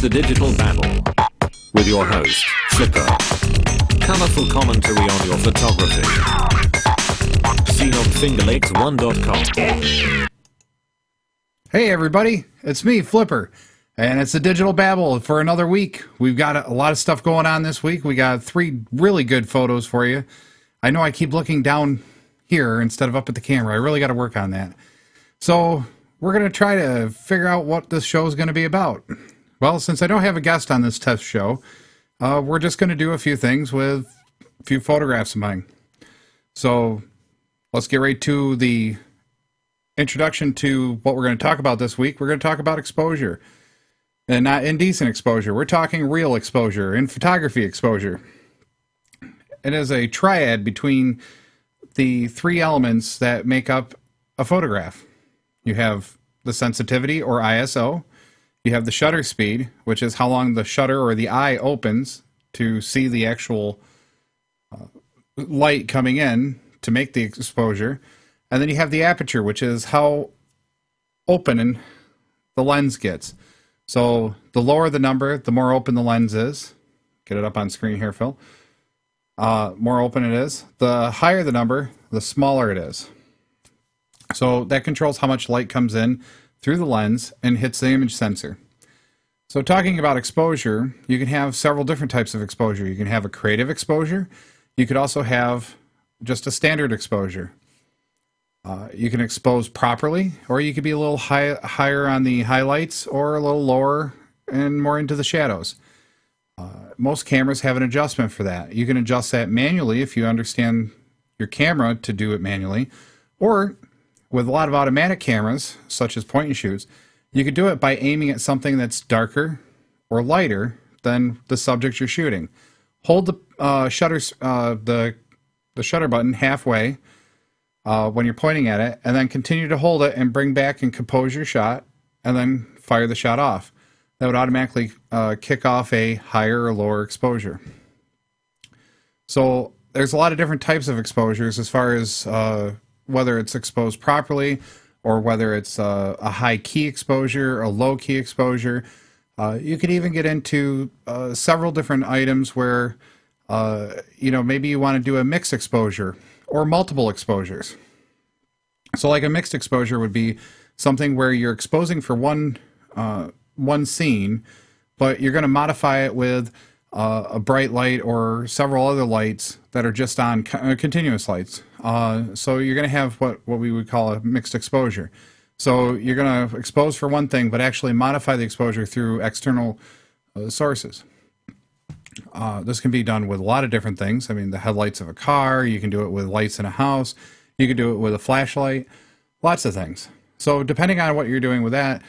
the Digital Babble with your host, Flipper. Colourful commentary on your photography. Seen on fingerlakes1.com. Hey everybody, it's me, Flipper, and it's the Digital Babble for another week. We've got a lot of stuff going on this week. We got 3 really good photos for you. I know I keep looking down here instead of up at the camera. I really got to work on that. So we're going to try to figure out what this show is going to be about. Well, since I don't have a guest on this test show, we're just going to do a few things with a few photographs of mine. So let's get right to the introduction to what we're going to talk about this week. We're going to talk about exposure, and not indecent exposure. We're talking real exposure and photography exposure. It is a triad between the 3 elements that make up a photograph. You have the sensitivity, or ISO. You have the shutter speed, which is how long the shutter or the eye opens to see the actual light coming in to make the exposure. And then you have the aperture, which is how open the lens gets. So the lower the number, the more open the lens is. Get it up on screen here, Phil. More open it is. The higher the number, the smaller it is. So that controls how much light comes in through the lens and hits the image sensor. So talking about exposure, you can have several different types of exposure. You can have a creative exposure. You could also have just a standard exposure. You can expose properly, or you could be a little higher on the highlights or a little lower and more into the shadows. Most cameras have an adjustment for that. You can adjust that manually if you understand your camera to do it manually, or with a lot of automatic cameras, such as point and shoots, you could do it by aiming at something that's darker or lighter than the subject you're shooting. Hold the shutter button halfway when you're pointing at it, and then continue to hold it and bring back and compose your shot, and then fire the shot off. That would automatically kick off a higher or lower exposure. So there's a lot of different types of exposures as far as whether it's exposed properly or whether it's a high key exposure, a low key exposure. You could even get into several different items where maybe you want to do a mixed exposure or multiple exposures. So like a mixed exposure would be something where you're exposing for one scene, but you're going to modify it with a bright light or several other lights that are just on continuous lights. So you're going to have what we would call a mixed exposure. So you're going to expose for one thing, but actually modify the exposure through external sources. This can be done with a lot of different things. I mean, the headlights of a car, you can do it with lights in a house, you can do it with a flashlight, lots of things. So depending on what you're doing with that,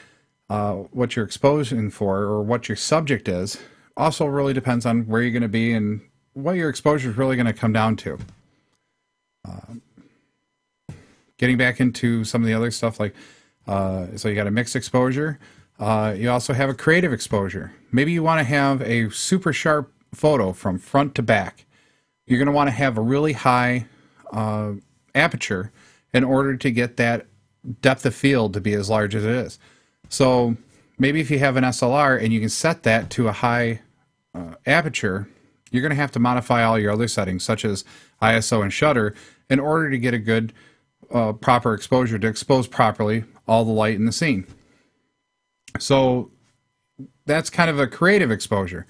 what you're exposing for or what your subject is, also really depends on where you're going to be and what your exposure is really going to come down to. Getting back into some of the other stuff, like so you got a mixed exposure. You also have a creative exposure. Maybe you want to have a super sharp photo from front to back. You're going to want to have a really high aperture in order to get that depth of field to be as large as it is. So maybe if you have an SLR and you can set that to a high aperture, you're going to have to modify all your other settings, such as ISO and shutter, in order to get a good proper exposure to expose properly all the light in the scene. So that's kind of a creative exposure.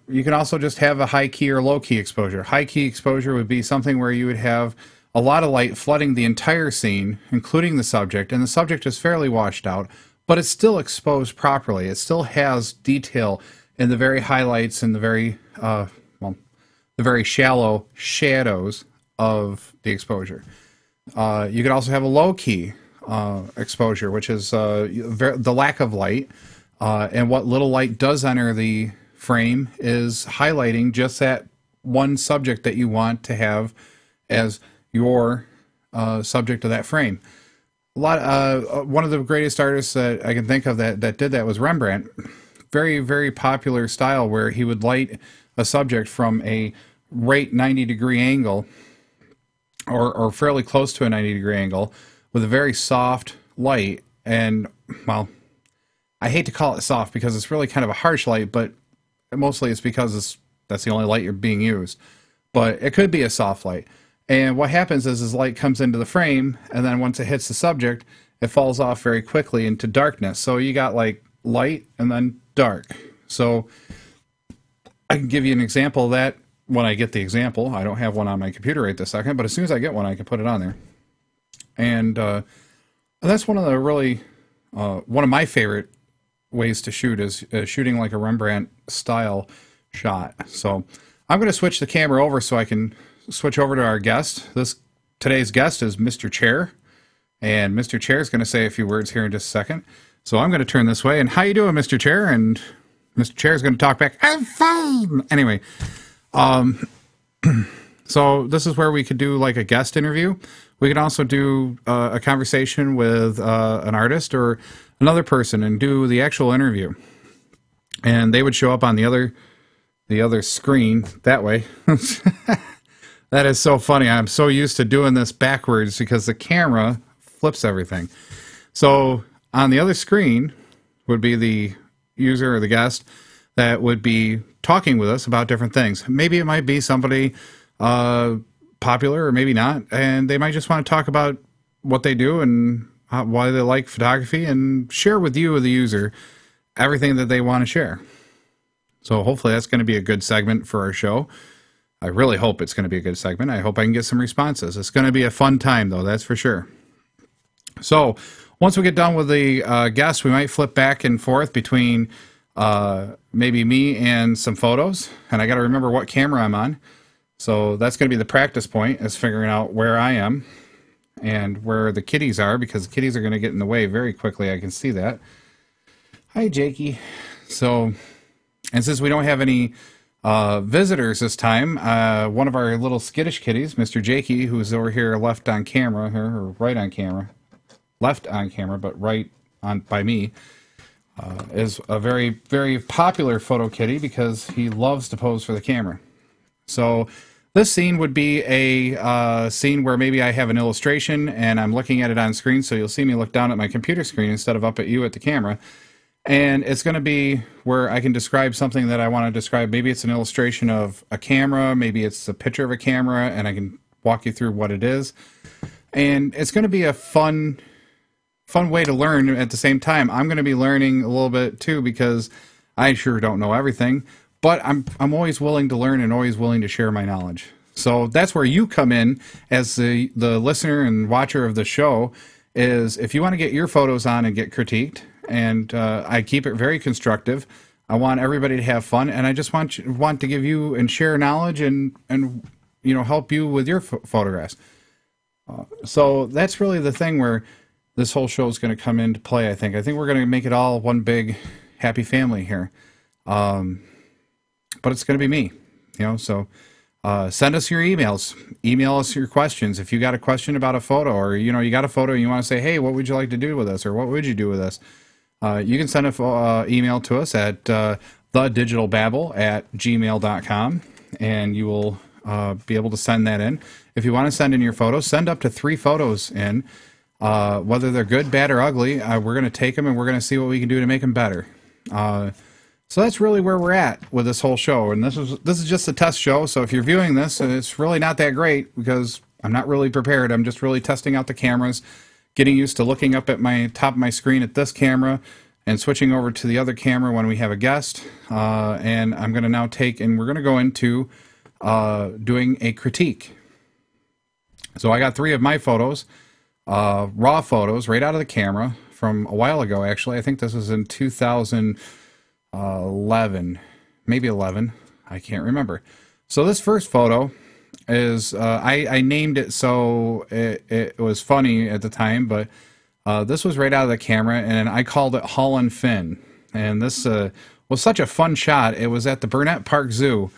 You can also just have a high key or low key exposure. High key exposure would be something where you would have a lot of light flooding the entire scene, including the subject, and the subject is fairly washed out, but it's still exposed properly. It still has detail in the very highlights and the very shallow shadows of the exposure. You could also have a low key exposure, which is the lack of light, and what little light does enter the frame is highlighting just that one subject that you want to have as your subject of that frame. One of the greatest artists that I can think of that did that was Rembrandt. Very, very popular style where he would light a subject from a right 90-degree angle or fairly close to a 90-degree angle with a very soft light, and well, I hate to call it soft because it's really kind of a harsh light, but mostly it's because that's the only light you're being used. But it could be a soft light. And what happens is light comes into the frame, and then once it hits the subject, it falls off very quickly into darkness. So you got like light and then dark. So I can give you an example of that when I get the example. I don't have one on my computer right this second, but as soon as I get one, I can put it on there. And that's one of the really, one of my favorite ways to shoot is shooting like a Rembrandt style shot. So I'm going to switch the camera over so I can switch over to our guest. Today's guest is Mr. Chair, and Mr. Chair is going to say a few words here in just a second. So I'm going to turn this way. And how you doing, Mr. Chair? And Mr. Chair is going to talk back. I'm fine. Anyway, so this is where we could do like a guest interview. We could also do a conversation with an artist or another person and do the actual interview. And they would show up on the other screen that way. That is so funny. I'm so used to doing this backwards because the camera flips everything. So on the other screen would be the user or the guest that would be talking with us about different things. Maybe it might be somebody popular or maybe not, and they might just want to talk about what they do and why they like photography and share with you, the user, everything that they want to share. So hopefully that's going to be a good segment for our show. I really hope it's going to be a good segment. I hope I can get some responses. It's going to be a fun time, though, that's for sure. So once we get done with the guests, we might flip back and forth between maybe me and some photos. And I got to remember what camera I'm on. So that's going to be the practice point, is figuring out where I am and where the kitties are, because the kitties are going to get in the way very quickly. I can see that. Hi, Jakey. So, and since we don't have any visitors this time, one of our little skittish kitties, Mr. Jakey, who's over here left on camera, or right on camera, left on camera, but right on by me, is a very, very popular photo kitty because he loves to pose for the camera. So this scene would be a scene where maybe I have an illustration and I'm looking at it on screen, so you'll see me look down at my computer screen instead of up at you at the camera. And it's going to be where I can describe something that I want to describe. Maybe it's an illustration of a camera, maybe it's a picture of a camera, and I can walk you through what it is. And it's going to be a fun way to learn at the same time. I'm going to be learning a little bit too, because I sure don't know everything. But I'm always willing to learn and always willing to share my knowledge. So that's where you come in as the listener and watcher of the show, is if you want to get your photos on and get critiqued, and I keep it very constructive. I want everybody to have fun, and I just want to give you and share knowledge and help you with your photographs. So that's really the thing where this whole show is going to come into play. I think we're going to make it all one big happy family here. But it's going to be me, so send us your emails. Email us your questions. If you got a question about a photo, or, you got a photo and you want to say, hey, what would you like to do with this? Or what would you do with this? You can send an email to us at thedigitalbabble@gmail.com, and you will be able to send that in. If you want to send in your photos, send up to 3 photos in. Whether they're good, bad, or ugly, we're going to take them and we're going to see what we can do to make them better. So that's really where we're at with this whole show. And this is just a test show, so if you're viewing this, it's really not that great because I'm not really prepared. I'm just really testing out the cameras, getting used to looking up at my top of my screen at this camera and switching over to the other camera when we have a guest. And I'm going to now we're going to go into doing a critique. So I got 3 of my photos, raw photos right out of the camera from a while ago, actually. I think this was in 2011, maybe 11. I can't remember. So this first photo is, I named it so it was funny at the time, but this was right out of the camera, and I called it Haulin' Finn. And this was such a fun shot. It was at the Burnett Park Zoo,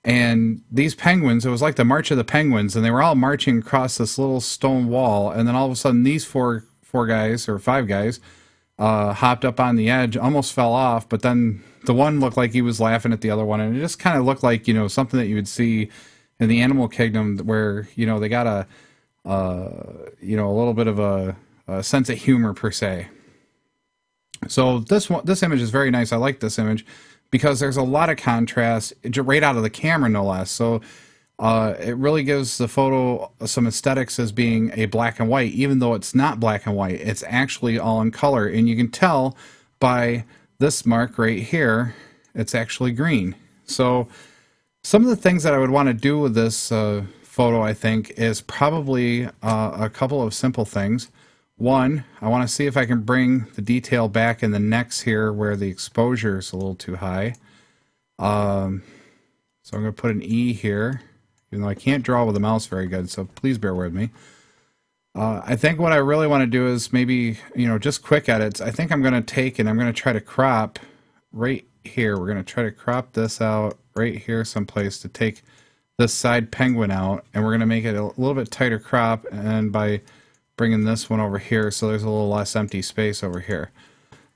and these penguins, it was like the March of the Penguins, and they were all marching across this little stone wall, and then all of a sudden these four guys, or 5 guys, hopped up on the edge, almost fell off, but then the one looked like he was laughing at the other one, and it just kind of looked like, something that you would see in the animal kingdom where, they got a little bit of a sense of humor per se. So this image is very nice. I like this image because there's a lot of contrast right out of the camera, no less. So it really gives the photo some aesthetics as being a black and white, even though it's not black and white. It's actually all in color, and you can tell by this mark right here, it's actually green. So some of the things that I would want to do with this photo, I think, is probably a couple of simple things. One, I want to see if I can bring the detail back in the necks here where the exposure is a little too high. So I'm going to put an E here, even though I can't draw with the mouse very good, so please bear with me. I think what I really want to do is maybe, just quick edits. I think I'm going to take and I'm going to try to crop right here. We're going to try to crop this out right here someplace to take this side penguin out, and we're going to make it a little bit tighter crop, and by bringing this one over here so there's a little less empty space over here.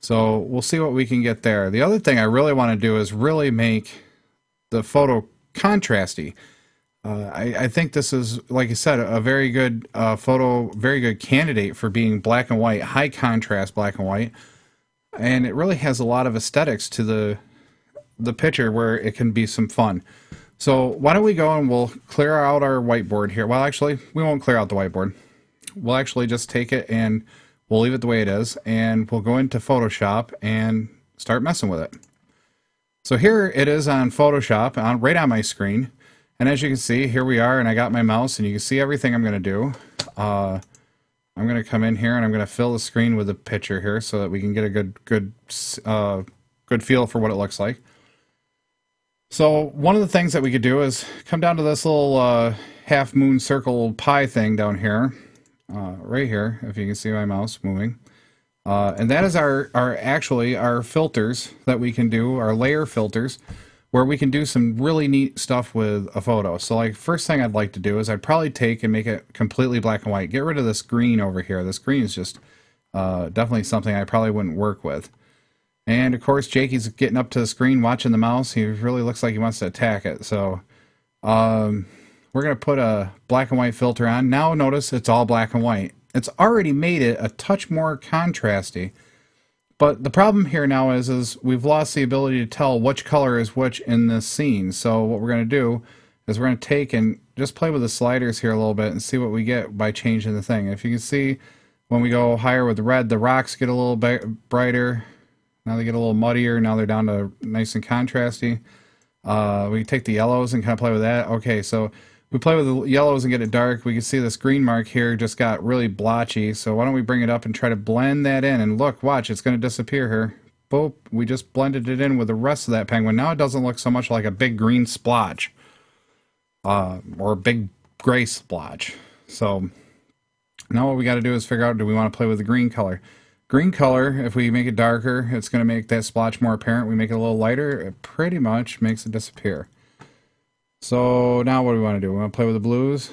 So we'll see what we can get there. The other thing I really want to do is really make the photo contrasty. I think this is, like I said, a very good photo, very good candidate for being black and white, high contrast black and white, and it really has a lot of aesthetics to the picture where it can be some fun. So why don't we go and we'll clear out our whiteboard here. Well, actually, we won't clear out the whiteboard. We'll actually just take it and we'll leave it the way it is, and we'll go into Photoshop and start messing with it. So here it is on Photoshop, right on my screen. And as you can see, here we are, and I got my mouse, and you can see everything I'm going to do. I'm going to come in here, and I'm going to fill the screen with a picture here so that we can get a good feel for what it looks like. So one of the things that we could do is come down to this little half moon circle pie thing down here, right here, if you can see my mouse moving. And that is actually our filters that we can do, our layer filters, where we can do some really neat stuff with a photo. So like first thing I'd like to do is I'd probably take and make it completely black and white. Get rid of this green over here. This green is just definitely something I probably wouldn't work with. And of course Jakey's getting up to the screen watching the mouse. He really looks like he wants to attack it. So we're going to put a black and white filter on. Now notice it's all black and white. It's already made it a touch more contrasty. But the problem here now is we've lost the ability to tell which color is which in this scene. So what we're going to do is we're going to take and just play with the sliders here a little bit and see what we get by changing the thing. If you can see, when we go higher with the red, the rocks get a little bit brighter. Now they get a little muddier. Now they're down to nice and contrasty. We can take the yellows and kind of play with that. Okay, so we play with the yellows and get it dark. We can see this green mark here just got really blotchy. So why don't we bring it up and try to blend that in? And look, watch, it's going to disappear here. Boop, we just blended it in with the rest of that penguin. Now it doesn't look so much like a big green splotch. Or a big gray splotch. So now what we got to do is figure out, do we want to play with the green color? Green color, if we make it darker, it's going to make that splotch more apparent. We make it a little lighter, it pretty much makes it disappear. So now what do we want to do? We want to play with the blues.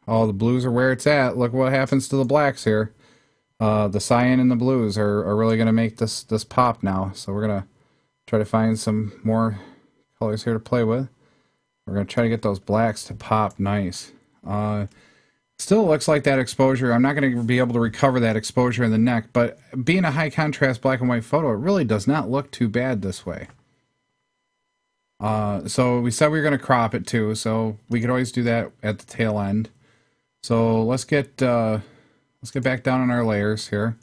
Oh, the blues are where it's at. Look what happens to the blacks here. The cyan and the blues are really going to make this pop now. So we're going to try to find some more colors here to play with. We're going to try to get those blacks to pop nice. Still looks like that exposure. I'm not going to be able to recover that exposure in the neck, but being a high contrast black and white photo, it really does not look too bad this way. So we said we were going to crop it too, so we could always do that at the tail end. So let's get back down on our layers here.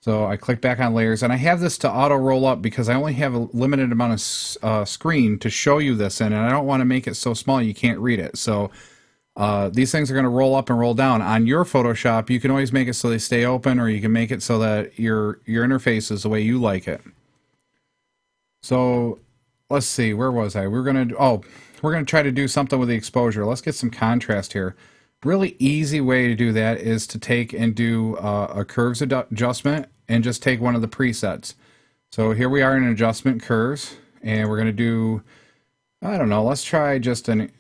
So I click back on layers, and I have this to auto roll up because I only have a limited amount of screen to show you this in, and I don't want to make it so small you can't read it. So these things are going to roll up and roll down. On your Photoshop, you can always make it so they stay open, or you can make it so that your interface is the way you like it. So let's see, where was I? We're going to try to do something with the exposure. Let's get some contrast here. Really easy way to do that is to take and do a curves adjustment and just take one of the presets. So here we are in adjustment curves, and we're going to do, I don't know, let's try just an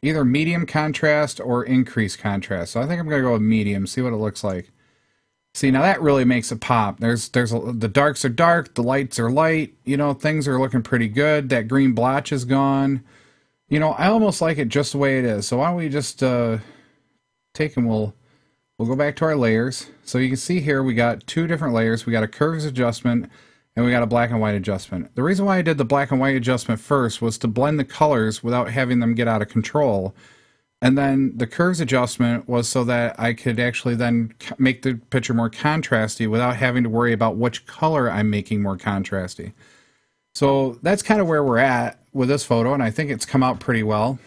either medium contrast or increased contrast. So I think I'm going to go with medium, see what it looks like. See, now that really makes it pop. The darks are dark, the lights are light, you know, things are looking pretty good. That green blotch is gone. You know, I almost like it just the way it is. So why don't we just take and we'll we'll go back to our layers. So you can see here we got two different layers. We got a curves adjustment and we got a black and white adjustment. The reason why I did the black and white adjustment first was to blend the colors without having them get out of control. And then the curves adjustment was so that I could actually then make the picture more contrasty without having to worry about which color I'm making more contrasty. So that's kind of where we're at with this photo, and I think it's come out pretty well.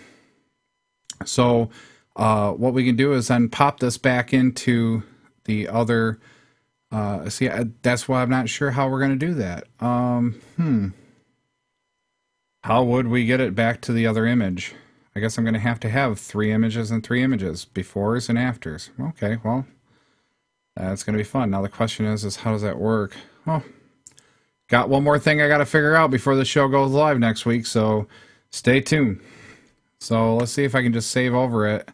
So what we can do is then pop this back into the other, that's why I'm not sure how we're going to do that. How would we get it back to the other image? I guess I'm going to have 3 images and 3 images, befores and afters. Okay, well, that's going to be fun. Now the question is how does that work? Oh, got one more thing I got to figure out before the show goes live next week, so stay tuned. So let's see if I can just save over it.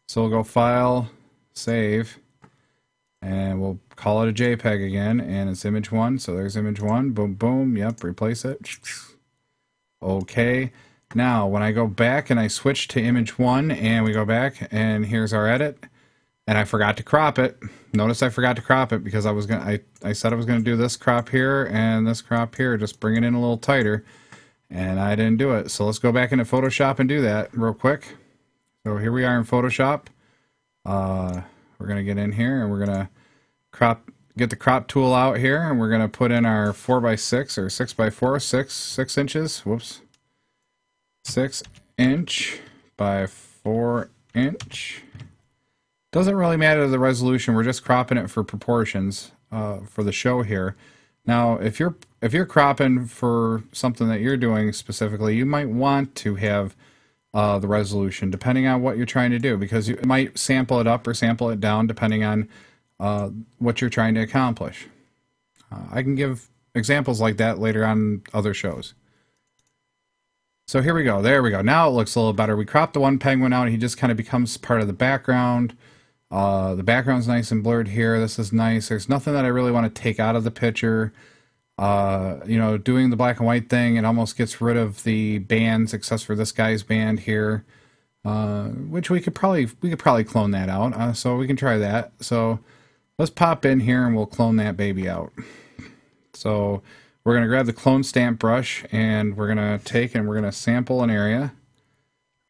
So we'll go File, Save, and we'll call it a JPEG again, and it's image 1. So there's image 1. Boom, boom. Yep, replace it. Okay. Now, when I go back and I switch to image 1 and we go back and here's our edit, and I forgot to crop it. Notice I forgot to crop it because I said I was going to do this crop here and this crop here, just bring it in a little tighter, and I didn't do it. So let's go back into Photoshop and do that real quick. So here we are in Photoshop. We're going to get in here and we're going to get the crop tool out here, and we're going to put in our 4x6 or 6x4, 6 inches. Whoops. 6 inch by 4 inch. Doesn't really matter the resolution. We're just cropping it for proportions for the show here. Now, if you're cropping for something that you're doing specifically, you might want to have the resolution depending on what you're trying to do, because you might sample it up or sample it down depending on what you're trying to accomplish. I can give examples like that later on other shows. So here we go. There we go. Now it looks a little better. We cropped the one penguin out. He just kind of becomes part of the background. The background's nice and blurred here. This is nice. There's nothing that I really want to take out of the picture. You know, doing the black and white thing, it almost gets rid of the bands, except for this guy's band here, which we could probably clone that out. So we can try that. So let's pop in here and we'll clone that baby out. So we're going to grab the clone stamp brush and we're going to take and we're going to sample an area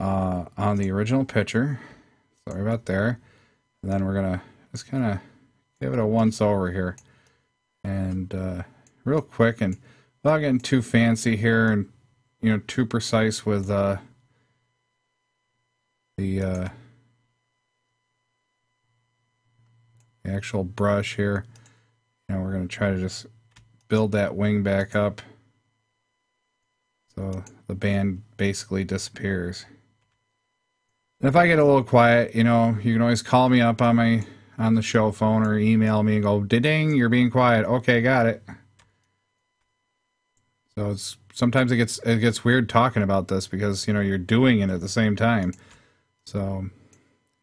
on the original picture. Sorry about there. And then we're going to just kind of give it a once over here. And real quick, and without getting too fancy here and, you know, too precise with the actual brush here. You know, we're going to try to just build that wing back up so the band basically disappears. And if I get a little quiet, you know, you can always call me up on the show phone or email me and go, ding, you're being quiet. Okay, got it. So sometimes it gets weird talking about this because, you know, you're doing it at the same time. So,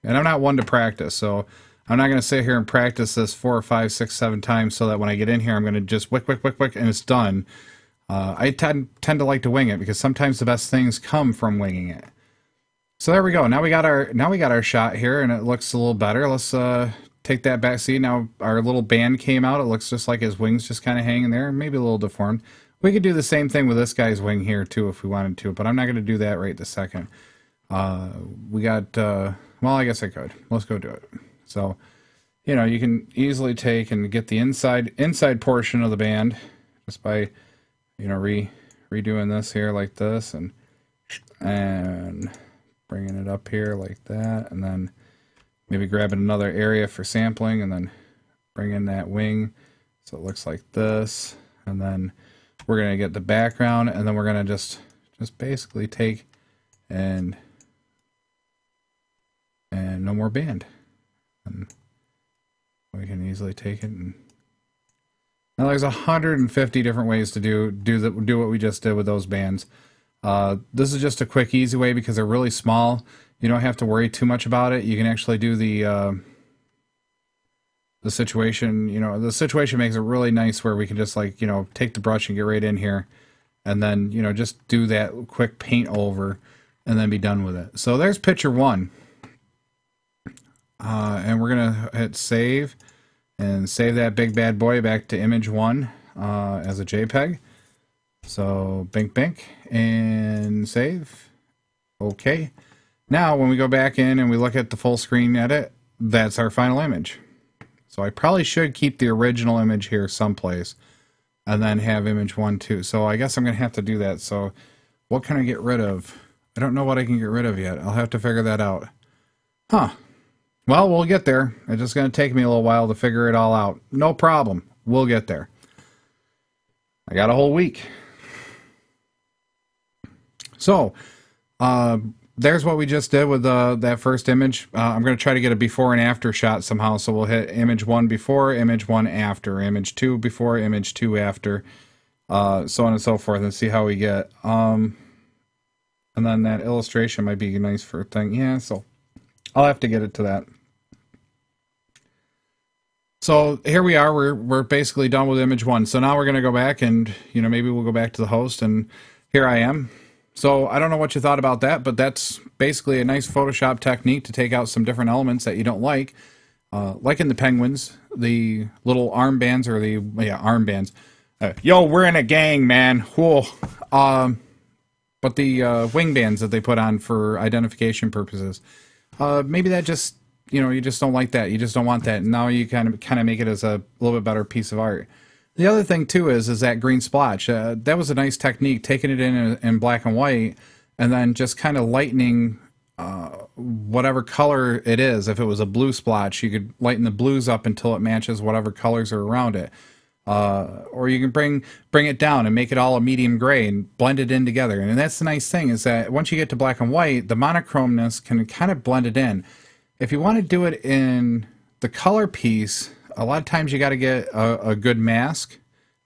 and I'm not one to practice, so I'm not going to sit here and practice this 4, 5, 6, 7 times so that when I get in here, I'm going to just wick, and it's done. I tend to like to wing it because sometimes the best things come from winging it. So there we go. Now we got our shot here, and it looks a little better. Let's take that back. See, now our little band came out. It looks just like his wings just kind of hanging there, maybe a little deformed. We could do the same thing with this guy's wing here too if we wanted to, but I'm not going to do that right this second. We got, well, I guess I could. Let's go do it. So, you know, you can easily take and get the inside portion of the band just by, you know, redoing this here like this and bringing it up here like that, and then maybe grabbing another area for sampling and then bring in that wing so it looks like this, and then we're going to get the background, and then we're going to just basically take and no more band. And we can easily take it, and now there's 150 different ways to do what we just did with those bands. This is just a quick, easy way because they're really small. You don't have to worry too much about it. You can actually do the situation. You know, the situation makes it really nice where we can just, like, you know, take the brush and get right in here, and then, you know, just do that quick paint over, and then be done with it. So there's picture 1. And we're gonna hit save and save that big bad boy back to image 1 as a JPEG. So bink bink and save. Okay. Now when we go back in and we look at the full screen edit, that's our final image. So I probably should keep the original image here someplace and then have image 1 too. So I guess I'm going to have to do that. So what can I get rid of? I don't know what I can get rid of yet. I'll have to figure that out. Huh. Well, we'll get there. It's just going to take me a little while to figure it all out. No problem. We'll get there. I got a whole week. So, there's what we just did with that first image. I'm going to try to get a before and after shot somehow. So we'll hit image 1 before, image 1 after, image 2 before, image 2 after, so on and so forth, and see how we get. And then that illustration might be nice for a thing. Yeah, so I'll have to get it to that. So here we are. We're basically done with image 1. So now we're going to go back and, maybe we'll go back to the host, and here I am. So I don't know what you thought about that, but that's basically a nice Photoshop technique to take out some different elements that you don't like in the penguins, the little armbands, or armbands. Yo, we're in a gang, man. Whoa. But the wing bands that they put on for identification purposes, maybe that just, you just don't like that. You just don't want that. And now you kind of make it as a little bit better piece of art. The other thing too is that green splotch. That was a nice technique, taking it in black and white, and then just kind of lightening whatever color it is. If it was a blue splotch, you could lighten the blues up until it matches whatever colors are around it. Or you can bring it down and make it all a medium gray and blend it in together. And that's the nice thing, is that once you get to black and white, the monochromeness can kind of blend it in. If you want to do it in the color piece, a lot of times you got to get a good mask,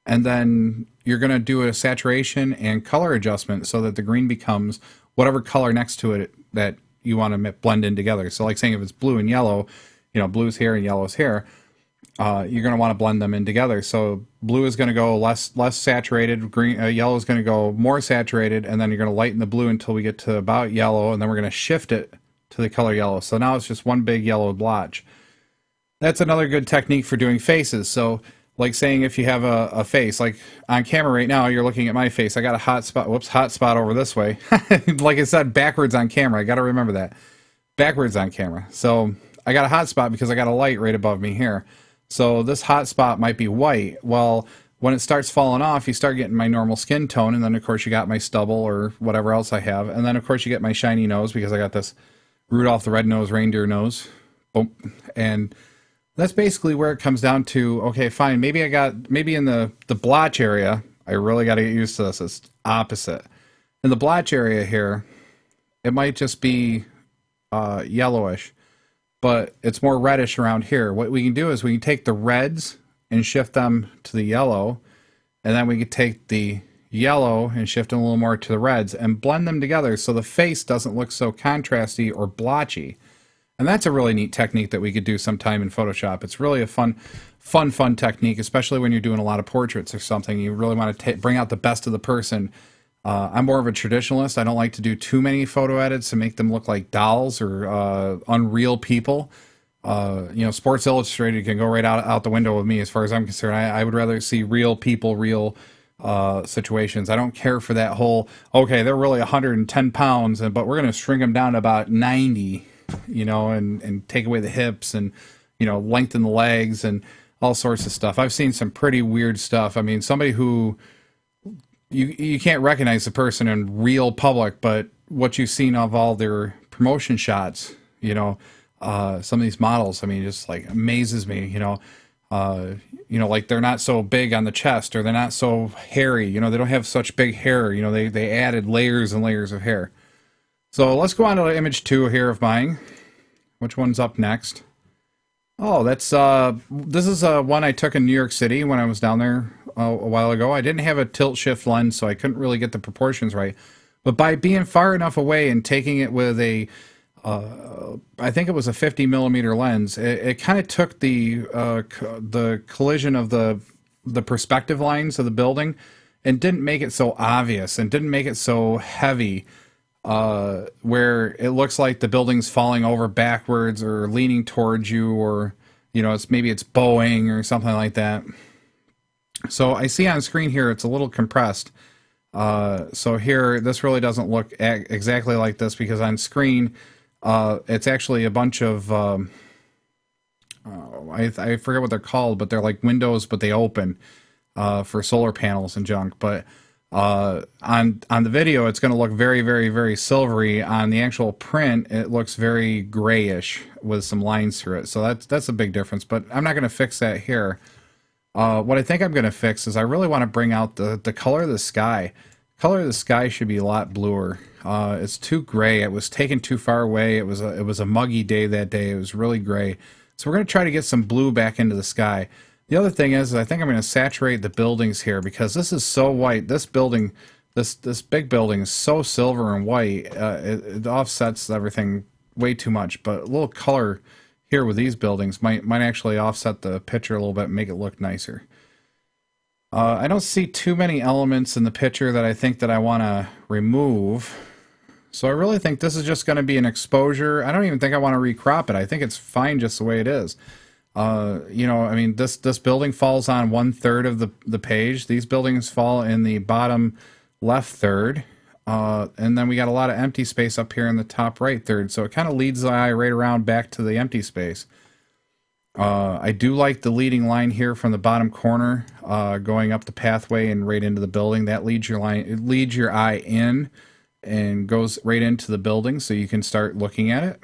and then you're going to do a saturation and color adjustment so that the green becomes whatever color next to it that you want to blend in together. So like saying if it's blue and yellow, blue's here and yellow's here, you're going to want to blend them in together. So blue is going to go less saturated, yellow is going to go more saturated, and then you're going to lighten the blue until we get to about yellow, and then we're going to shift it to the color yellow. So now it's just one big yellow blotch. That's another good technique for doing faces. So like saying if you have a face, like on camera right now, you're looking at my face. I got a hot spot over this way. Like I said, backwards on camera. I got to remember that. Backwards on camera. So I got a hot spot because I got a light right above me here. So this hot spot might be white. Well, when it starts falling off, you start getting my normal skin tone, and then of course you got my stubble or whatever else I have. And then of course you get my shiny nose because I got this Rudolph the Red-Nosed Reindeer nose. Boom. And that's basically where it comes down to, okay, fine, maybe in the blotch area, I really got to get used to this. It's opposite. In the blotch area here, it might just be yellowish, but it's more reddish around here. What we can do is we can take the reds and shift them to the yellow, and then we can take the yellow and shift them a little more to the reds and blend them together so the face doesn't look so contrasty or blotchy. And that's a really neat technique that we could do sometime in Photoshop. It's really a fun technique, especially when you're doing a lot of portraits or something. You really want to bring out the best of the person. I'm more of a traditionalist. I don't like to do too many photo edits to make them look like dolls or unreal people. Sports Illustrated can go right out the window with me as far as I'm concerned. I would rather see real people, real situations. I don't care for that whole, okay, they're really 110 pounds, but we're going to shrink them down to about 90. And take away the hips and, lengthen the legs and all sorts of stuff. I've seen some pretty weird stuff. I mean, somebody who you can't recognize the person in real public, but what you've seen of all their promotion shots, some of these models, I mean, just like amazes me, like they're not so big on the chest, or they're not so hairy, they don't have such big hair, they added layers and layers of hair. So let's go on to image 2 here of mine. Which one's up next? Oh, that's this is one I took in New York City when I was down there a while ago. I didn't have a tilt shift lens, so I couldn't really get the proportions right. But by being far enough away and taking it with a, I think it was a 50 millimeter lens, it kind of took the collision of the perspective lines of the building and didn't make it so obvious and didn't make it so heavy. where it looks like the building's falling over backwards or leaning towards you, or maybe it's bowing or something like that. So I see on screen here it's a little compressed. So here, this really doesn't look exactly like this, because on screen, it's actually a bunch of, I forget what they're called, but they're like windows, but they open for solar panels and junk. But on the video, it's going to look very, very, very silvery. On the actual print, it looks very grayish with some lines through it. So that's a big difference. But I'm not going to fix that here. What I think I'm going to fix is I really want to bring out the color of the sky. Color of the sky should be a lot bluer. It's too gray. It was taken too far away. It was a muggy day that day. It was really gray. So we're going to try to get some blue back into the sky. The other thing is I think I'm going to saturate the buildings here, because this is so white. This building, this big building is so silver and white. It offsets everything way too much. But a little color here with these buildings might actually offset the picture a little bit and make it look nicer. I don't see too many elements in the picture that I think that I want to remove. So I really think this is just going to be an exposure. I don't even think I want to recrop it. I think it's fine just the way it is. I mean, this building falls on 1/3 of the page. These buildings fall in the bottom left third. And then we got a lot of empty space up here in the top right third. So it kind of leads the eye right around back to the empty space. I do like the leading line here from the bottom corner, going up the pathway and right into the building. That leads your line, it leads your eye in and goes right into the building, so you can start looking at it.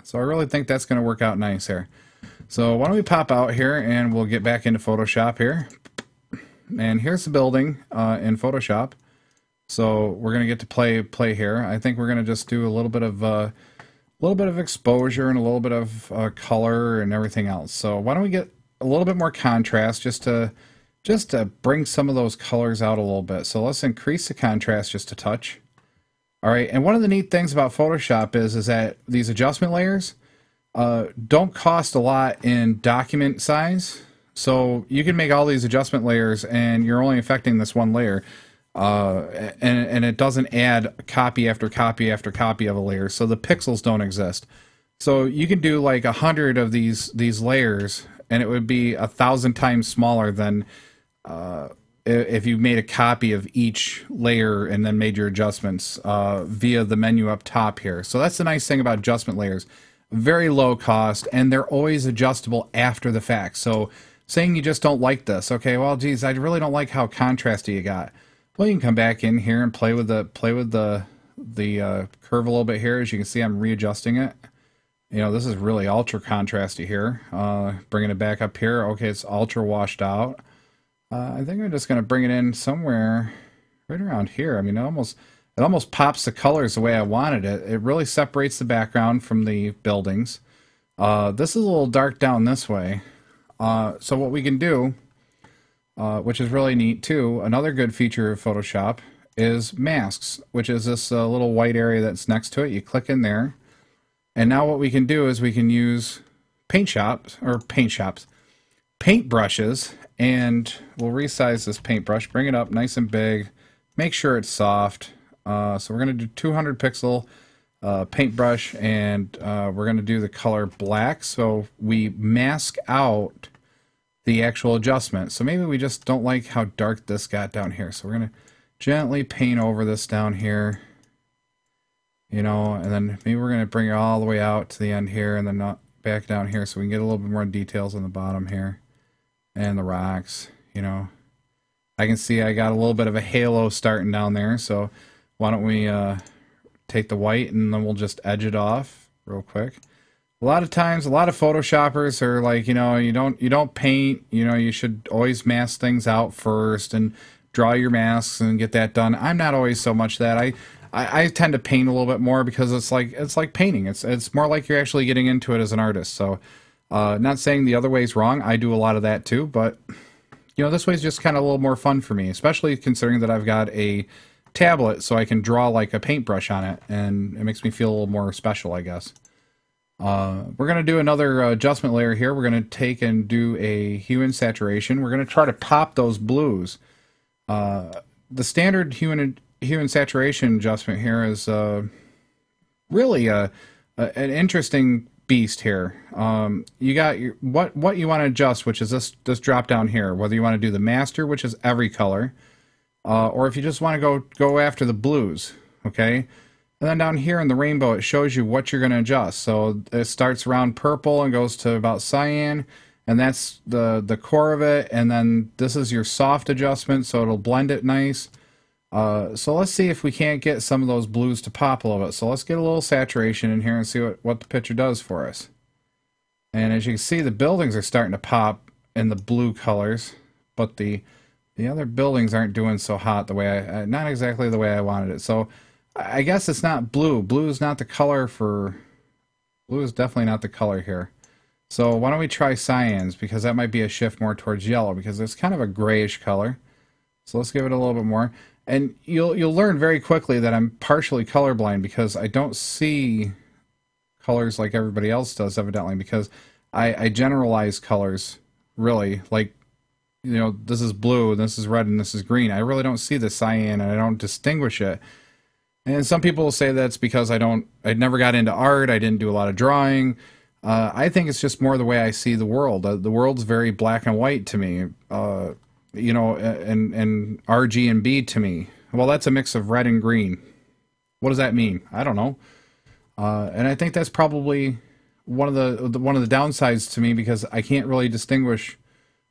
So I really think that's going to work out nice here. So why don't we pop out here and we'll get back into Photoshop here. And here's the building in Photoshop. So we're going to get to play here. I think we're going to just do a little bit of exposure and a little bit of color and everything else. So why don't we get a little bit more contrast just to bring some of those colors out a little bit. So let's increase the contrast just a touch. All right, and one of the neat things about Photoshop is that these adjustment layers don't cost a lot in document size. So you can make all these adjustment layers and you're only affecting this one layer. And it doesn't add copy after copy after copy of a layer, so the pixels don't exist. So you can do like 100 of these layers, and it would be 1,000 times smaller than if you made a copy of each layer and then made your adjustments via the menu up top here. So that's the nice thing about adjustment layers. Very low cost, and they're always adjustable after the fact. So saying you just don't like this, okay, well, geez, I really don't like how contrasty you got. Well, you can come back in here and play with the curve a little bit here. As you can see, I'm readjusting it. This is really ultra contrasty here. Bringing it back up here. Okay, it's ultra washed out. I think I'm just going to bring it in somewhere right around here. I mean, it almost pops the colors the way I wanted it. It really separates the background from the buildings. This is a little dark down this way. So what we can do, which is really neat too, another good feature of Photoshop is masks, which is this little white area that's next to it. You click in there, and now what we can do is we can use paint brushes, and we'll resize this paintbrush, bring it up nice and big, make sure it's soft. So we're going to do 200 pixel paintbrush, and we're going to do the color black, so we mask out the actual adjustment. So maybe we just don't like how dark this got down here, so we're going to gently paint over this down here, and then maybe we're going to bring it all the way out to the end here, and then not back down here, so we can get a little bit more details on the bottom here and the rocks. I can see I got a little bit of a halo starting down there, so why don't we take the white and then we'll just edge it off real quick. A lot of times, a lot of Photoshoppers are like, you don't paint, you should always mask things out first and draw your masks and get that done. I'm not always so much that. I tend to paint a little bit more because it's like painting. It's more like you're actually getting into it as an artist. So not saying the other way's wrong. I do a lot of that too, but this way's just kind of a little more fun for me, especially considering that I've got a tablet so I can draw like a paintbrush on it, and it makes me feel a little more special, I guess. We're going to do another adjustment layer here. We're going to take and do a hue and saturation. We're going to try to pop those blues. The standard hue hue and saturation adjustment here is really an interesting beast here. You got what you want to adjust, which is this drop down here. Whether you want to do the master, which is every color, or if you just want to go after the blues, okay. And then down here in the rainbow, it shows you what you're going to adjust. So it starts around purple and goes to about cyan, and that's the core of it. And then this is your soft adjustment, so it'll blend it nice. So let's see if we can't get some of those blues to pop a little bit. So let's get a little saturation in here and see what the picture does for us. And as you can see, the buildings are starting to pop in the blue colors, but the other buildings aren't doing so hot the way not exactly the way I wanted it. So I guess it's not blue. Blue is not the color for... Blue is definitely not the color here. So why don't we try cyans, because that might be a shift more towards yellow, because it's kind of a grayish color. So let's give it a little bit more. And you'll learn very quickly that I'm partially colorblind, because I don't see colors like everybody else does, evidently, because I generalize colors, really. Like, you know, this is blue, and this is red, and this is green. I really don't see the cyan, and I don't distinguish it. And some people will say that's because I never got into art, I didn't do a lot of drawing. I think it's just more the way I see the world. The world's very black and white to me, you know, and RG and B to me. Well, that's a mix of red and green. What does that mean? I don't know. And I think that's probably one of the downsides to me, because I can't really distinguish.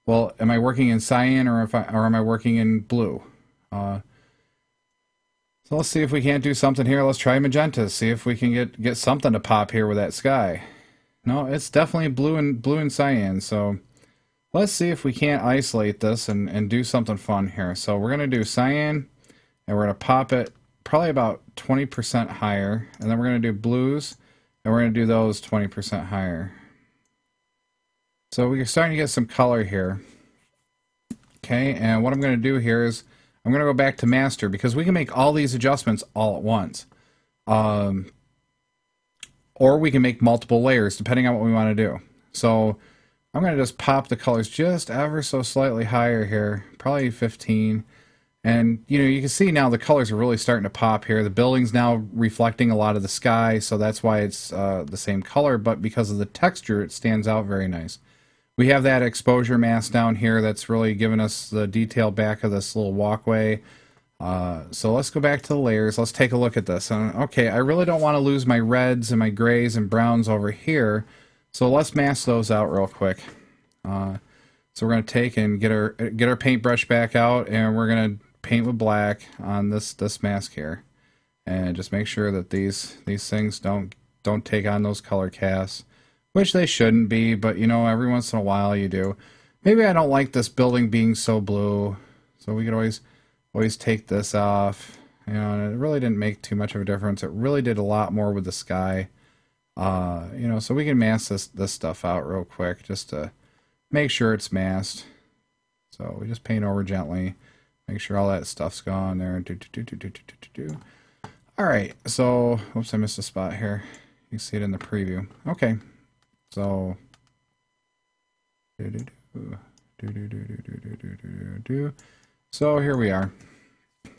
Well, am I working in cyan or am I working in blue? So let's see if we can't do something here. Let's try magenta. See if we can get something to pop here with that sky. No, it's definitely blue and cyan. So let's see if we can't isolate this and do something fun here. So we're going to do cyan, and we're going to pop it probably about 20% higher. And then we're going to do blues, and we're going to do those 20% higher. So we're starting to get some color here. Okay, and what I'm going to do here is I'm going to go back to master, because we can make all these adjustments all at once. Or we can make multiple layers, depending on what we want to do. So I'm going to just pop the colors just ever so slightly higher here, probably 15. And, you know, you can see now the colors are really starting to pop here. The building's now reflecting a lot of the sky, so that's why it's the same color, but because of the texture, it stands out very nice. We have that exposure mask down here that's really giving us the detail back of this little walkway. So let's go back to the layers. Let's take a look at this. Okay, I really don't want to lose my reds and my grays and browns over here. So let's mask those out real quick. So we're going to take and get our paintbrush back out, and we're going to paint with black on this mask here. And just make sure that these things don't take on those color casts. Which they shouldn't be, but you know, every once in a while you do. Maybe I don't like this building being so blue, so we could always take this off. You know, and it really didn't make too much of a difference. It really did a lot more with the sky. You know, so we can mask this stuff out real quick just to make sure it's masked. So we just paint over gently, make sure all that stuff's gone there. All right, so oops, I missed a spot here. You can see it in the preview. Okay. So, so here we are.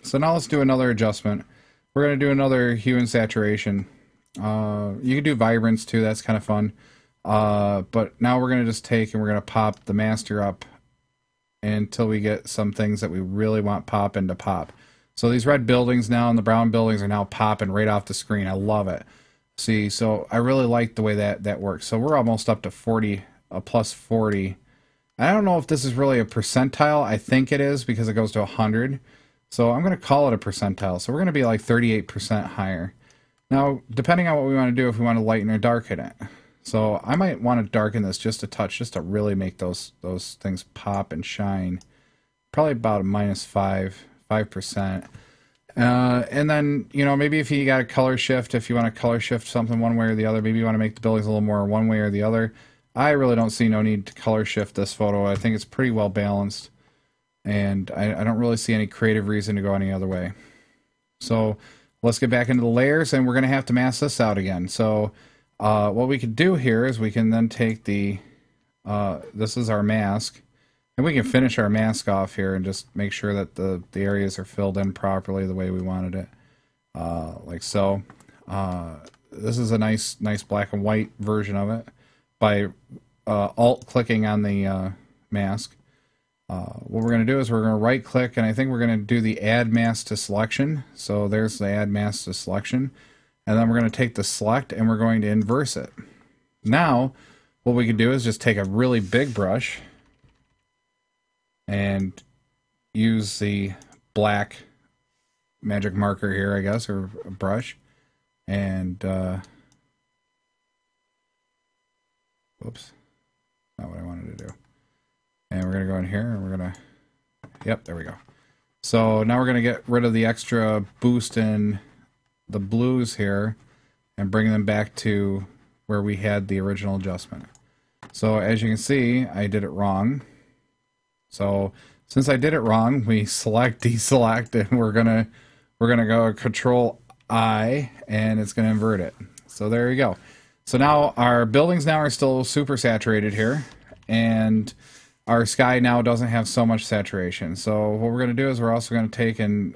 So now let's do another adjustment. We're going to do another hue and saturation. You can do vibrance too, that's kind of fun. But now we're going to just take and we're going to pop the master up until we get some things that we really want popping to pop. So these red buildings now and the brown buildings are now popping right off the screen. I love it. See, so I really like the way that works. So we're almost up to 40, plus 40. I don't know if this is really a percentile. I think it is, because it goes to 100. So I'm going to call it a percentile. So we're going to be like 38% higher. Now, depending on what we want to do, if we want to lighten or darken it. So I might want to darken this just a touch, just to really make those things pop and shine. Probably about a -5%. And then, you know, maybe if you got a color shift, if you want to color shift something one way or the other, maybe you want to make the buildings a little more one way or the other. I really don't see no need to color shift this photo. I think it's pretty well balanced, and I don't really see any creative reason to go any other way. So let's get back into the layers, and we're going to have to mask this out again. So what we could do here is we can then take the, this is our mask, And we can finish our mask off here and just make sure that the areas are filled in properly the way we wanted it. Like so. This is a nice black and white version of it by alt-clicking on the mask. What we're going to do is we're going to right-click, and I think we're going to do the Add Mask to Selection. So there's the Add Mask to Selection. And then we're going to take the Select, and we're going to inverse it. Now, what we can do is just take a really big brush and use the black magic marker here, I guess, or a brush. And, whoops, not what I wanted to do. And we're going to go in here and we're going to, yep, there we go. So now we're going to get rid of the extra boost in the blues here and bring them back to where we had the original adjustment. So as you can see, I did it wrong. So since I did it wrong, we select, deselect, and we're gonna go Control I, and it's gonna invert it. So there you go. So now our buildings now are still super saturated here, and our sky now doesn't have so much saturation. So what we're gonna do is we're also gonna take and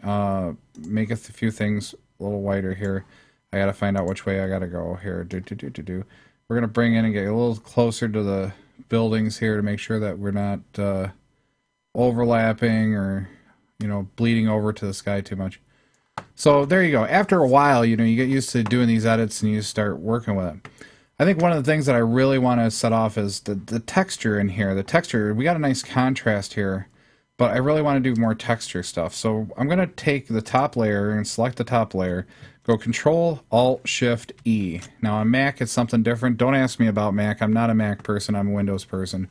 make a few things a little whiter here. I gotta find out which way I gotta go here. We're gonna bring in and get a little closer to the buildings here to make sure that we're not overlapping or, you know, bleeding over to the sky too much. So there you go. After a while, you know, you get used to doing these edits and you start working with it. I think one of the things that I really want to set off is the texture in here. The texture, we got a nice contrast here, but I really want to do more texture stuff. So I'm going to take the top layer and select the top layer, go Control Alt Shift E. Now on Mac it's something different. Don't ask me about Mac. I'm not a Mac person. I'm a Windows person.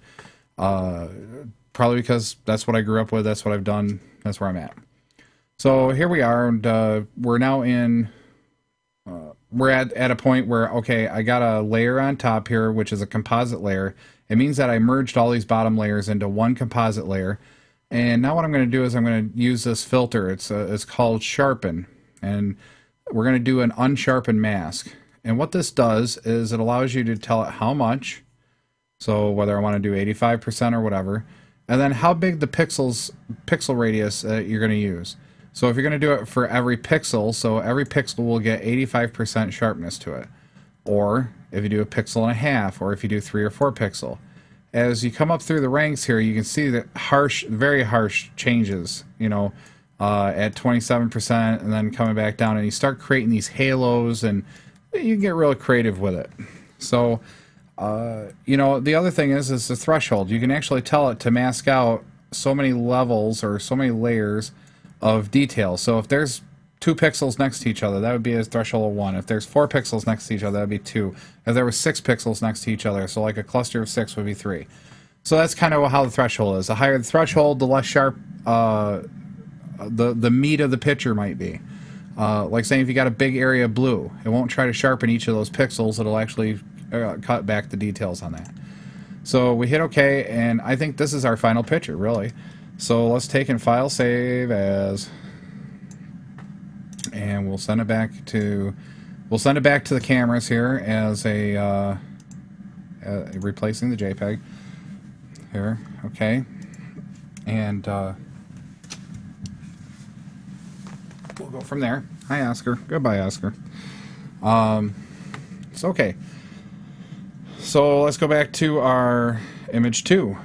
Probably because that's what I grew up with. That's what I've done. That's where I'm at. So here we are, and we're now in. We're at a point where, okay, I got a layer on top here, which is a composite layer. It means that I merged all these bottom layers into one composite layer. And now what I'm going to do is I'm going to use this filter. It's called Sharpen, and we're going to do an unsharpened mask. And what this does is it allows you to tell it how much. So whether I want to do 85% or whatever. And then how big the pixel radius you're going to use. So if you're going to do it for every pixel, so every pixel will get 85% sharpness to it. Or if you do a pixel and a half, or if you do 3 or 4 pixel. As you come up through the ranks here, you can see that very harsh changes, you know, at 27% and then coming back down, and you start creating these halos, and you can get really creative with it. So you know, the other thing is the threshold. You can actually tell it to mask out so many levels or so many layers of detail. So if there's 2 pixels next to each other, that would be a threshold of 1. If there's 4 pixels next to each other, that would be 2. If there was 6 pixels next to each other, so like a cluster of 6 would be 3. So that's kind of how the threshold is. The higher the threshold, the less sharp the meat of the picture might be. Like saying if you got a big area of blue, it won't try to sharpen each of those pixels. It'll actually cut back the details on that. So we hit OK, and I think this is our final picture, really. So let's take and file save as, and we'll send it back to the cameras here as a replacing the JPEG here. Okay, and we'll go from there. Hi, Oscar. Goodbye, Oscar. It's okay. So let's go back to our image 2.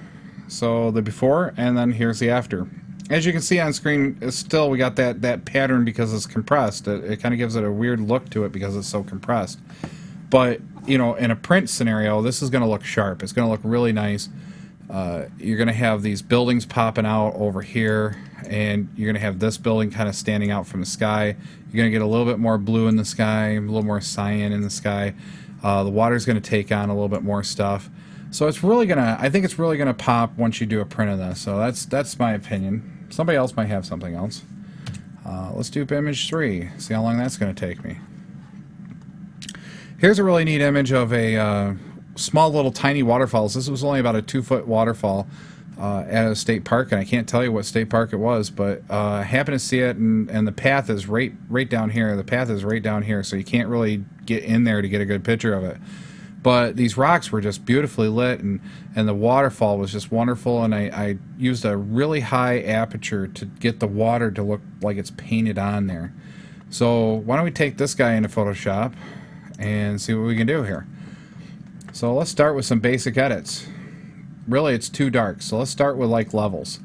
So the before, and then here's the after. As you can see on screen, still we got that pattern because it's compressed. It kind of gives it a weird look to it because it's so compressed. But, you know, in a print scenario, this is going to look sharp. It's going to look really nice. You're going to have these buildings popping out over here, and you're going to have this building kind of standing out from the sky. You're going to get a little bit more blue in the sky, a little more cyan in the sky. The water's going to take on a little bit more stuff. So it's really gonna, I think it's really gonna pop once you do a print of this. So that's my opinion. Somebody else might have something else. Let's do image 3. See how long that's gonna take me. Here's a really neat image of a small little tiny waterfalls. This was only about a 2-foot waterfall at a state park, and I can't tell you what state park it was, but I happened to see it, and the path is right down here. The path is right down here, so you can't really get in there to get a good picture of it. But these rocks were just beautifully lit, and the waterfall was just wonderful, and I used a really high aperture to get the water to look like it's painted on there. So why don't we take this guy into Photoshop and see what we can do here. So let's start with some basic edits. Really, it's too dark, so let's start with like levels.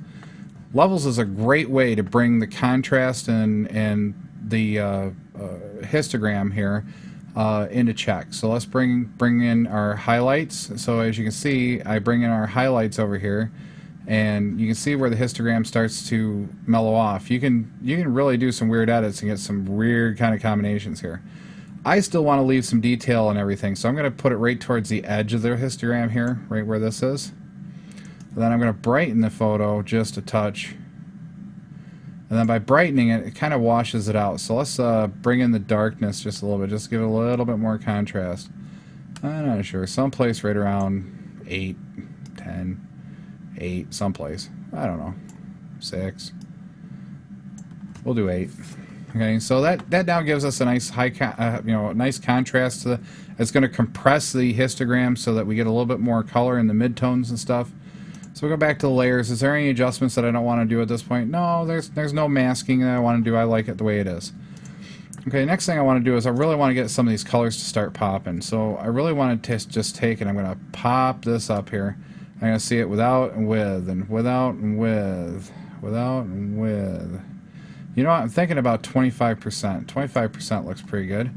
Levels is a great way to bring the contrast and the histogram here into check. So let's bring in our highlights. So as you can see, I bring in our highlights over here, and you can see where the histogram starts to mellow off. You can really do some weird edits and get some weird kind of combinations here. I still want to leave some detail and everything, so I'm going to put it right towards the edge of the histogram here, right where this is. Then I'm going to brighten the photo just a touch. And then by brightening it, it kind of washes it out. So let's bring in the darkness just a little bit, just give it a little bit more contrast. I'm not sure, someplace right around 8, 10, 8, someplace. I don't know, 6. We'll do 8. Okay, so that now gives us a nice nice contrast to the. It's going to compress the histogram so that we get a little bit more color in the midtones and stuff. So we'll go back to the layers. Is there any adjustments that I don't want to do at this point? No, there's no masking that I want to do. I like it the way it is. Okay, next thing I want to do is I really want to get some of these colors to start popping. So I really want to just take and I'm going to pop this up here. I'm going to see it without and with, and without and with, without and with. You know what? I'm thinking about 25%. 25% looks pretty good.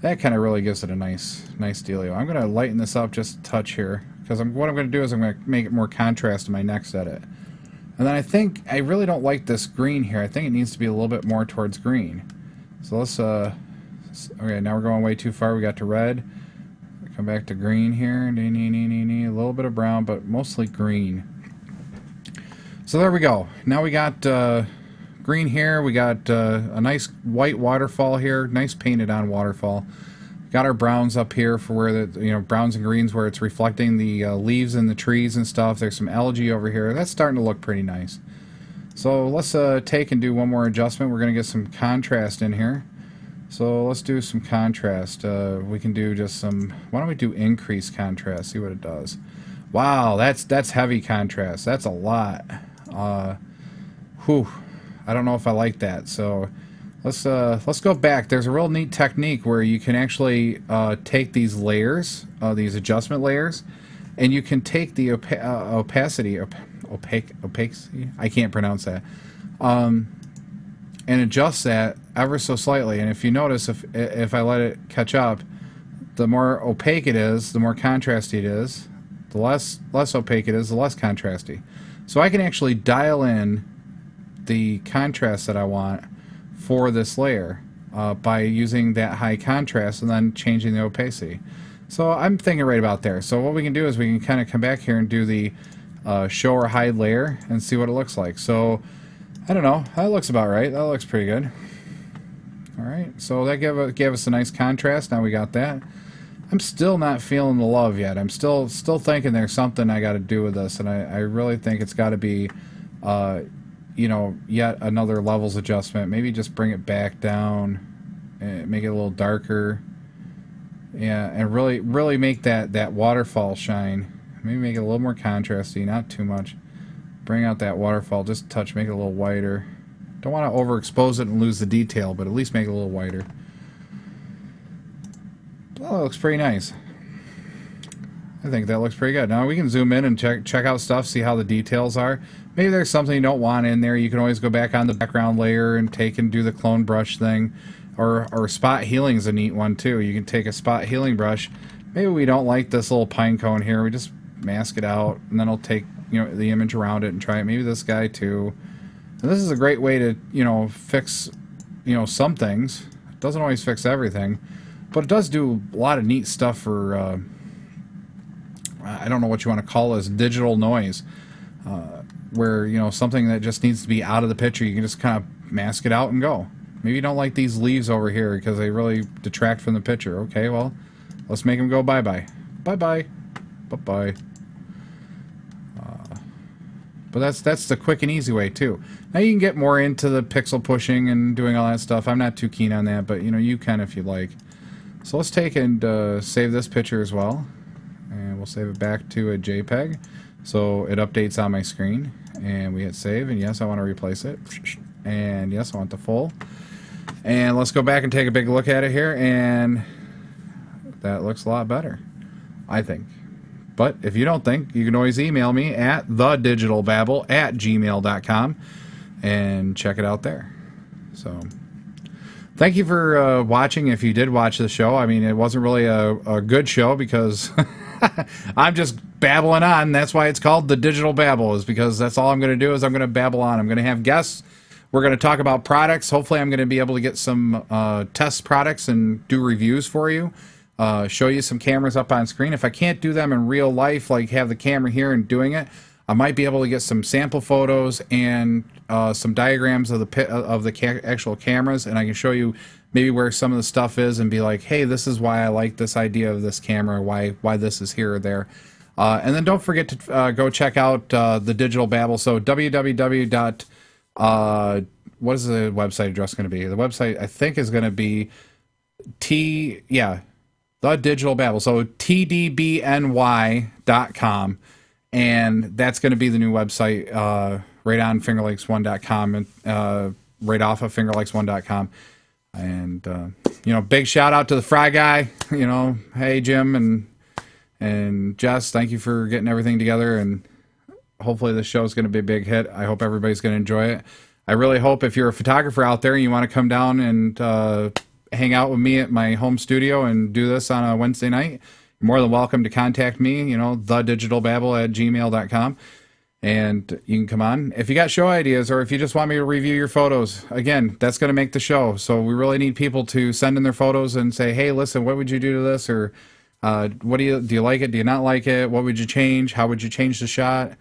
That kind of really gives it a nice dealio. I'm going to lighten this up just a touch here, because what I'm going to do is I'm going to make it more contrast in my next edit. And then I think I really don't like this green here. I think it needs to be a little bit more towards green. So let's okay, now we're going way too far. We got to red. Come back to green here. A little bit of brown, but mostly green. So there we go. Now we got green here. We got a nice white waterfall here. Nice painted on waterfall. Got our browns up here for where the browns and greens where it's reflecting the leaves and the trees and stuff. There's some algae over here. That's starting to look pretty nice. So let's take and do one more adjustment. We're going to get some contrast in here. So let's do some contrast. We can do just some. Why don't we do increase contrast? See what it does. Wow, that's heavy contrast. That's a lot. Whew. I don't know if I like that. So let's go back. There's a real neat technique where you can actually take these layers, these adjustment layers, and you can take the opacity, I can't pronounce that, and adjust that ever so slightly. And if you notice, if I let it catch up, the more opaque it is, the more contrasty it is. The less opaque it is, the less contrasty. So I can actually dial in the contrast that I want for this layer by using that high contrast and then changing the opacity. So I'm thinking right about there. So what we can do is we can kind of come back here and do the show or hide layer and see what it looks like. So I don't know, that looks about right. That looks pretty good. Alright, so that gave us a nice contrast. Now we got that. I'm still not feeling the love yet. I'm still thinking there's something I got to do with this, and I really think it's got to be yet another levels adjustment. Maybe just bring it back down and make it a little darker. Yeah, and really make that waterfall shine. Maybe make it a little more contrasty, not too much. Bring out that waterfall just a touch, make it a little whiter. Don't want to overexpose it and lose the detail, but at least make it a little whiter. Oh, it looks pretty nice. I think that looks pretty good. Now we can zoom in and check out stuff, see how the details are. Maybe there's something you don't want in there. You can always go back on the background layer and take and do the clone brush thing. Or spot healing is a neat one too. You can take a spot healing brush. Maybe we don't like this little pine cone here. We just mask it out, and then I'll take the image around it and try it. Maybe this guy too. And this is a great way to fix some things. It doesn't always fix everything, but it does do a lot of neat stuff for I don't know what you want to call this, digital noise, where something that just needs to be out of the picture, you can just kind of mask it out and go. Maybe you don't like these leaves over here because they really detract from the picture. Okay, well, let's make them go bye-bye. Bye-bye. Bye-bye. But that's the quick and easy way, too. Now you can get more into the pixel pushing and doing all that stuff. I'm not too keen on that, but you can if you like. So let's take and save this picture as well. And we'll save it back to a JPEG. So it updates on my screen. And we hit save. And yes, I want to replace it. And yes, I want the full. And let's go back and take a big look at it here. And that looks a lot better, I think. But if you don't think, you can always email me at thedigitalbabble@gmail.com and check it out there. So thank you for watching. If you did watch the show, I mean, it wasn't really a good show because I'm just babbling on. That's why it's called The Digital Babble, is because that's all I'm going to do is I'm going to babble on. I'm going to have guests. We're going to talk about products. Hopefully I'm going to be able to get some test products and do reviews for you. Show you some cameras up on screen. If I can't do them in real life, like have the camera here and doing it, I might be able to get some sample photos and some diagrams of the actual cameras, and I can show you maybe where some of the stuff is and be like, hey, this is why I like this idea of this camera, why this is here or there. And then don't forget to go check out the Digital Babble. So www. What is the website address going to be? The website I think is going to be The Digital Babble. So tdbny.com, and that's going to be the new website right on fingerlakes1.com and right off of fingerlakes1.com. And you know, big shout out to the Fry Guy. You know, hey Jim and Jess, thank you for getting everything together, and hopefully this show is going to be a big hit. I hope everybody's going to enjoy it. I really hope if you're a photographer out there and you want to come down and hang out with me at my home studio and do this on a Wednesday night, you're more than welcome to contact me, you know, thedigitalbabble@gmail.com, and you can come on. If you got show ideas or if you just want me to review your photos, again, that's going to make the show. So we really need people to send in their photos and say, hey, listen, what would you do to this? Or what do you like it? Do you not like it? What would you change? How would you change the shot?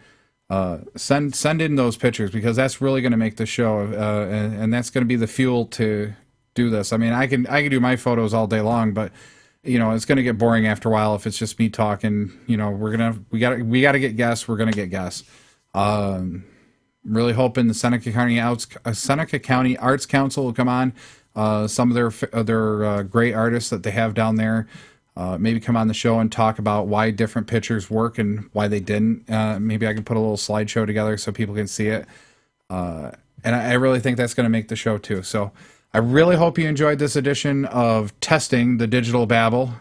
Send in those pictures, because that's really going to make the show, and that's going to be the fuel to do this. I mean, I can do my photos all day long, but you know, it's going to get boring after a while if it's just me talking. You know, we got to get guests. We're going to get guests. Really hoping the Seneca County Arts Council will come on. Some of their great artists that they have down there. Maybe come on the show and talk about why different pictures work and why they didn't. Maybe I can put a little slideshow together so people can see it. And I really think that's going to make the show too. So I really hope you enjoyed this edition of Testing the Digital Babble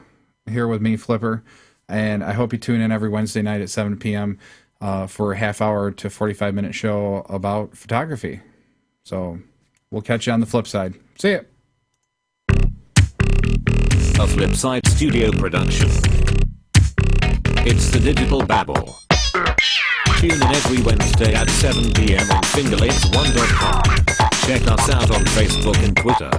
here with me, Flipper. And I hope you tune in every Wednesday night at 7 p.m. For a half hour to 45-minute show about photography. So we'll catch you on the flip side. See ya. A Flipside Studio production. It's the Digital Babble. Tune in every Wednesday at 7 p.m. on fingerlakes1.com. Check us out on Facebook and Twitter.